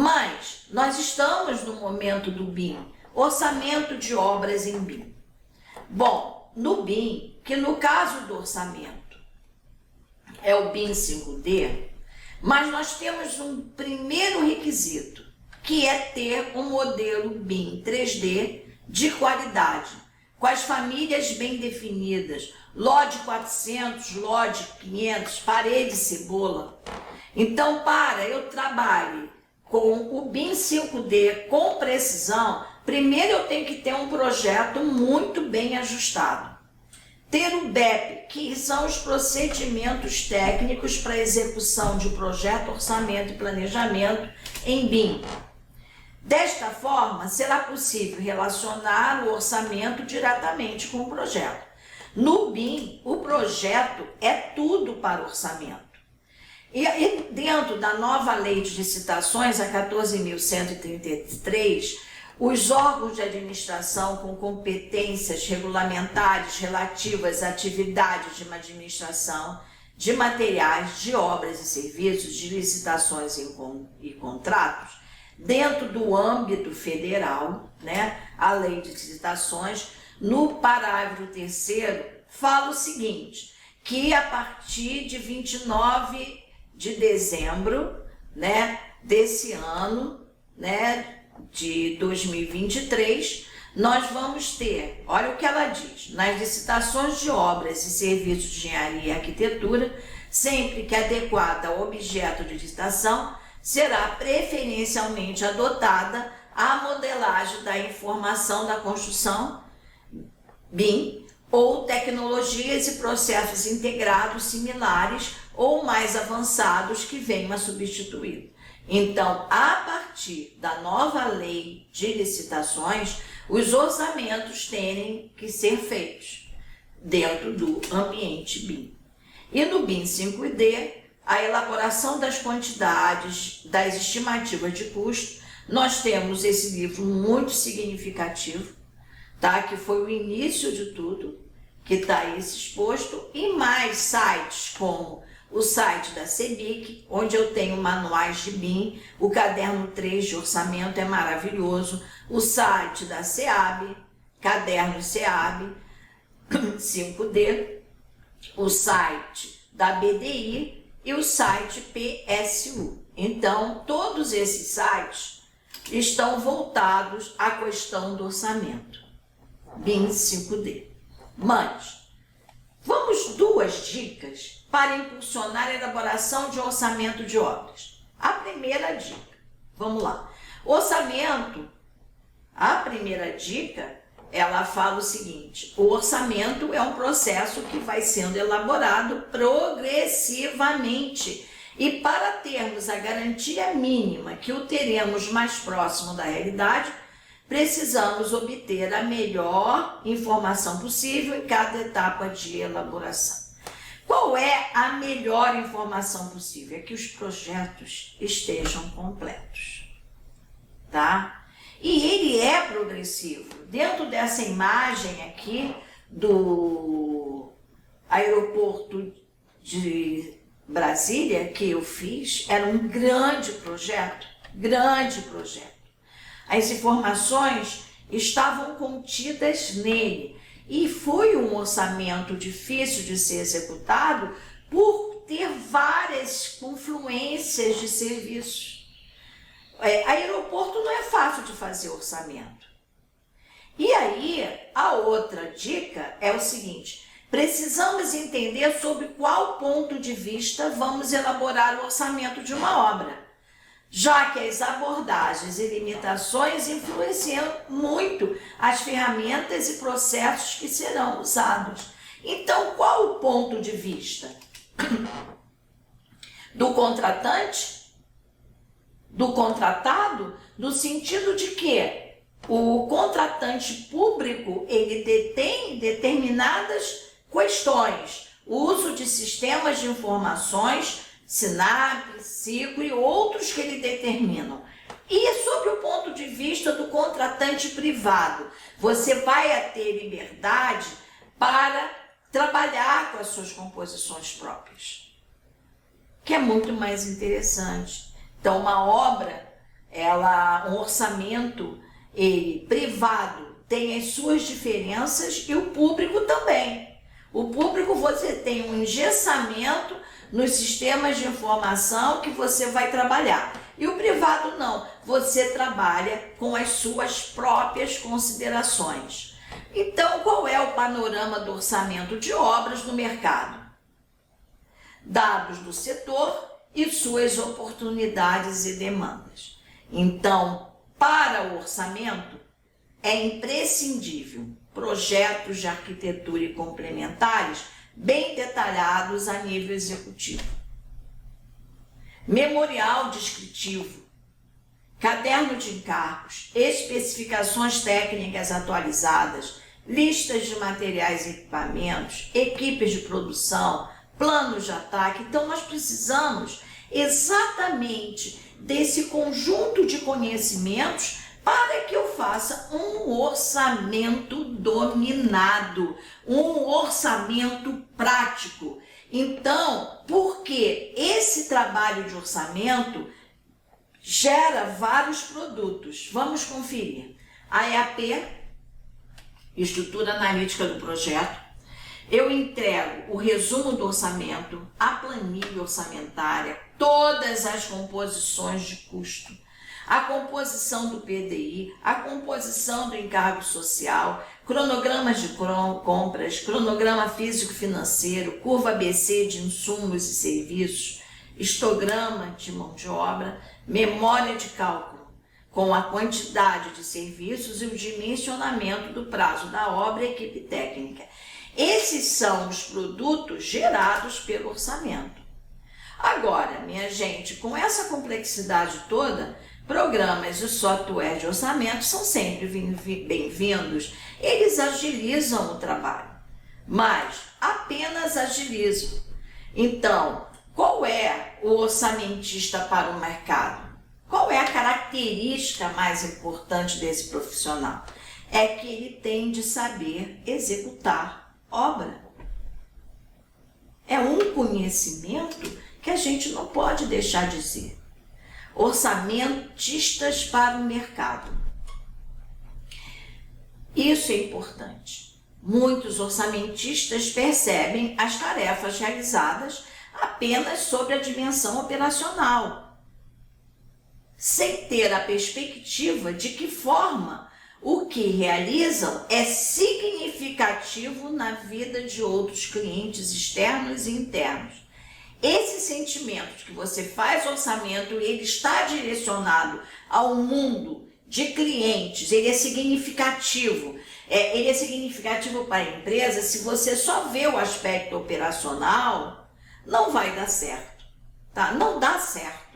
Mas nós estamos no momento do BIM, orçamento de obras em BIM. Bom, no BIM, que no caso do orçamento é o BIM 5D, mas nós temos um primeiro requisito, que é ter um modelo BIM 3D de qualidade, com as famílias bem definidas, LOD 400, LOD 500, parede cebola. Então, para eu trabalhe com o BIM 5D com precisão, primeiro eu tenho que ter um projeto muito bem ajustado. Ter o BEP, que são os procedimentos técnicos para execução de projeto, orçamento e planejamento em BIM. Desta forma, será possível relacionar o orçamento diretamente com o projeto. No BIM, o projeto é tudo para o orçamento. E dentro da nova lei de licitações, a 14.133, os órgãos de administração com competências regulamentares relativas à atividades de uma administração de materiais, de obras e serviços, de licitações e contratos, dentro do âmbito federal, a lei de licitações, no parágrafo 3º, fala o seguinte, que a partir de 29 de dezembro, desse ano, de 2023, nós vamos ter, olha o que ela diz, nas licitações de obras e serviços de engenharia e arquitetura, sempre que adequada ao objeto de licitação, será preferencialmente adotada a modelagem da informação da construção, BIM, ou tecnologias e processos integrados similares ou mais avançados que venham a substituí-lo. Então, a partir da nova lei de licitações, os orçamentos têm que ser feitos dentro do ambiente BIM. E no BIM 5D, a elaboração das quantidades, das estimativas de custo, nós temos esse livro muito significativo, que foi o início de tudo, que está aí exposto, e mais sites como o site da CEBIC, onde eu tenho manuais de BIM, o caderno 3 de orçamento é maravilhoso, o site da SEAB, caderno SEAB 5D, o site da BDI e o site PSU. Então, todos esses sites estão voltados à questão do orçamento, BIM 5D. Mas, vamos duas dicas para impulsionar a elaboração de orçamento de obras. A primeira dica, vamos lá. Orçamento, a primeira dica, ela fala o seguinte, o orçamento é um processo que vai sendo elaborado progressivamente e para termos a garantia mínima que o teremos mais próximo da realidade, precisamos obter a melhor informação possível em cada etapa de elaboração. Qual é a melhor informação possível? É que os projetos estejam completos, E ele é progressivo. Dentro dessa imagem aqui do aeroporto de Brasília, que eu fiz, era um grande projeto. As informações estavam contidas nele e foi um orçamento difícil de ser executado por ter várias confluências de serviços. Aeroporto não é fácil de fazer orçamento. E aí, a outra dica é o seguinte, precisamos entender sobre qual ponto de vista vamos elaborar o orçamento de uma obra, já que as abordagens e limitações influenciam muito as ferramentas e processos que serão usados. Então, qual o ponto de vista? Do contratante? Do contratado? No sentido de que o contratante público, ele detém determinadas questões, uso de sistemas de informações, SINAP, ciclo e outros que ele determinam. E sobre o ponto de vista do contratante privado, você vai ter liberdade para trabalhar com as suas composições próprias, que é muito mais interessante. Então, uma obra um orçamento privado tem as suas diferenças e o público também. O público, você tem um engessamento nos sistemas de informação que você vai trabalhar. E o privado não, você trabalha com as suas próprias considerações. Então, qual é o panorama do orçamento de obras no mercado? Dados do setor e suas oportunidades e demandas. Então, para o orçamento, é imprescindível projetos de arquitetura e complementares bem detalhados a nível executivo. Memorial descritivo, caderno de encargos, especificações técnicas atualizadas, listas de materiais e equipamentos, equipes de produção, planos de ataque. Então, nós precisamos exatamente desse conjunto de conhecimentos para que eu faça um orçamento dominado, um orçamento prático. Então, porque esse trabalho de orçamento gera vários produtos. Vamos conferir. A EAP, Estrutura Analítica do Projeto. Eu entrego o resumo do orçamento, a planilha orçamentária, todas as composições de custo, a composição do PDI, a composição do encargo social, cronogramas de compras, cronograma físico-financeiro, curva ABC de insumos e serviços, histograma de mão de obra, memória de cálculo, com a quantidade de serviços e o dimensionamento do prazo da obra e equipe técnica. Esses são os produtos gerados pelo orçamento. Agora, minha gente, com essa complexidade toda, programas e software de orçamento são sempre bem-vindos. Eles agilizam o trabalho, mas apenas agilizam. Então, qual é o orçamentista para o mercado? Qual é a característica mais importante desse profissional? É que ele tem de saber executar obra. É um conhecimento que a gente não pode deixar de ser. Orçamentistas para o mercado. Isso é importante. Muitos orçamentistas percebem as tarefas realizadas apenas sobre a dimensão operacional, sem ter a perspectiva de que forma o que realizam é significativo na vida de outros clientes externos e internos. Esse sentimento de que você faz orçamento e ele está direcionado ao mundo de clientes, ele é significativo. Ele é significativo para a empresa. Se você só vê o aspecto operacional, não vai dar certo, tá? Não dá certo.